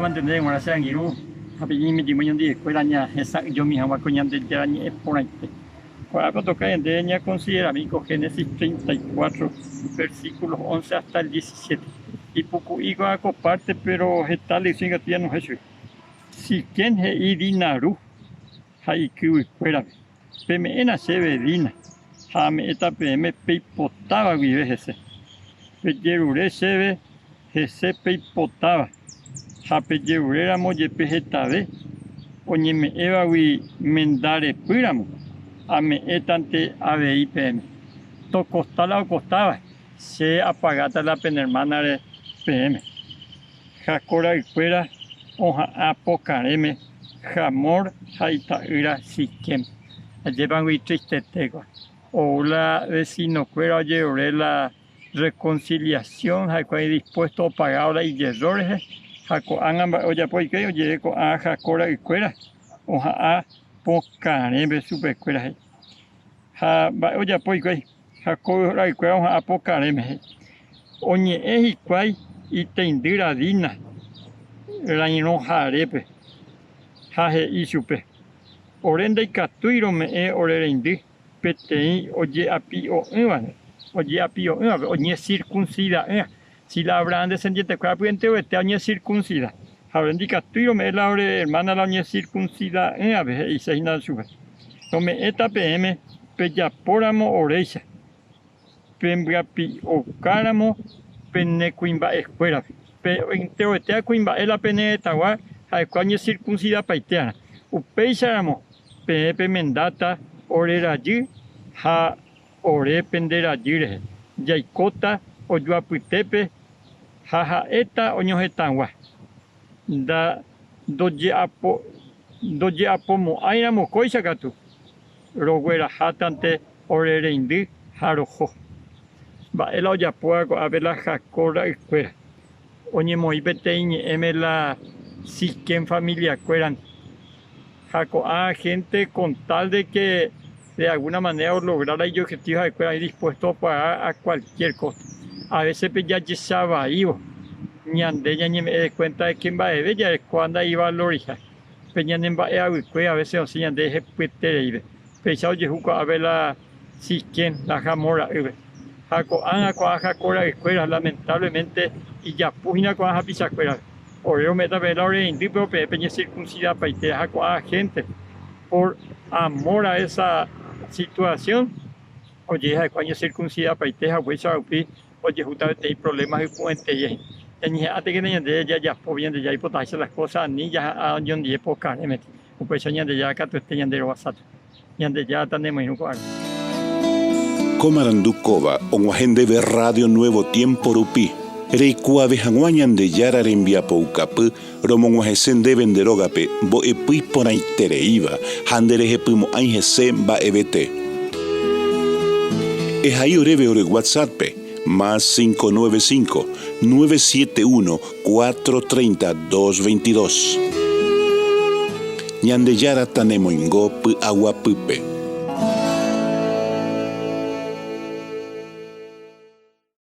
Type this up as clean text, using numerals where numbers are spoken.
mantener en Gracia Anguirú, Japillín, mi timoñón de escuela, yo mi agua coñante ya ni por ahí. Cuando toca en Deña considera amigo Génesis 34, versículos 11 hasta el 17. Y poco igo a coparte, pero está le sin que no es. Si quien he idinaru, haiku fuera. Peme en asevedina, jame eta peme peipotaba vive ese. Peyerure sebe, ese peipotaba. Jape yerurera moye pejetave, oñeme eva wi mendare píramo. Ame etante avei PM. To costala o costaba. Se apagata la penermana de PM. Jacora y fuera, oja apocareme, jamor, jaita ira siquem. Llevan muy triste tego. O la vecino fuera llevaré la reconciliación, jaco hay dispuesto a pagar la y errores. Jaco anga oya pues que oye con a jacora y fuera. Oja a pocareme super fuera. Ha oya pues que jaco la y fuera a pocareme. Oñe es igual y te indira dina. La inojarepe. Jaje y supe. Orenda y catuiro me orereindi. Petei oye api o uvan. Oye api o uvan. Oñe circuncida. Si la habrán descendiente cuapuente o este oñe circuncida. Habrán catuiro me la ore hermana la oñe circuncida. Y se inda sube. No me eta PM. Peyapóramo oreja. Pembrapi o cáramo. Penecuimba escuela. En teoría cuimba es la peneta a coño circuncida paiteana. Upeisaramo pepe mendata orera allí ha ore pendera allí. Yaikota o yuaputepe jaja eta oñojetangua. Da doye apo mo airamo coisa gatu. Roguera hatante orere indi harojo. Va el olla puago a ver la jacora y fuera. Oñe moi beteñe eme la siquem familia cueran. Jaco a gente con tal de que de alguna manera lograr el objetivo de cuera y dispuesto a pagar a cualquier costo. A veces ya yesaba iba. Ñandeña ni me de cuenta de quién va a ver ya cuando iba a la orilla. Peñan en va a veces o si ñandeje puetere ibe. Pesado yehuco a ver la siquem la jamora ibe. Jaco anga cuaja cora escuela lamentablemente y ya pugina cuaja pisacuela. Oreo meta vela ore indi pero peña circuncida paite jaco a gente por amor a esa situación. Oye ja cuaño circuncida paite ja huesa upi oye justamente hay problemas y puente y ni ate que ni de ya po bien de ya hipotaje las cosas ni ya a un día por carne o pues ya de ya acá tú te de WhatsApp ya de ya tenemos en un cuarto. Comarandukova, onguajende de Radio Nuevo Tiempo Rupi. Reikua vejanguañan de Yara Rembia Poucapu, Romonguajesen de Venderogape, Bo Epui Ponaitereiva, Handereje Pumo Ángese Ba EBT. Es ahí oreve ore WhatsApp, más 595-971-430-222. Ñande Yara Tanemoingo Pu Agua Pupe.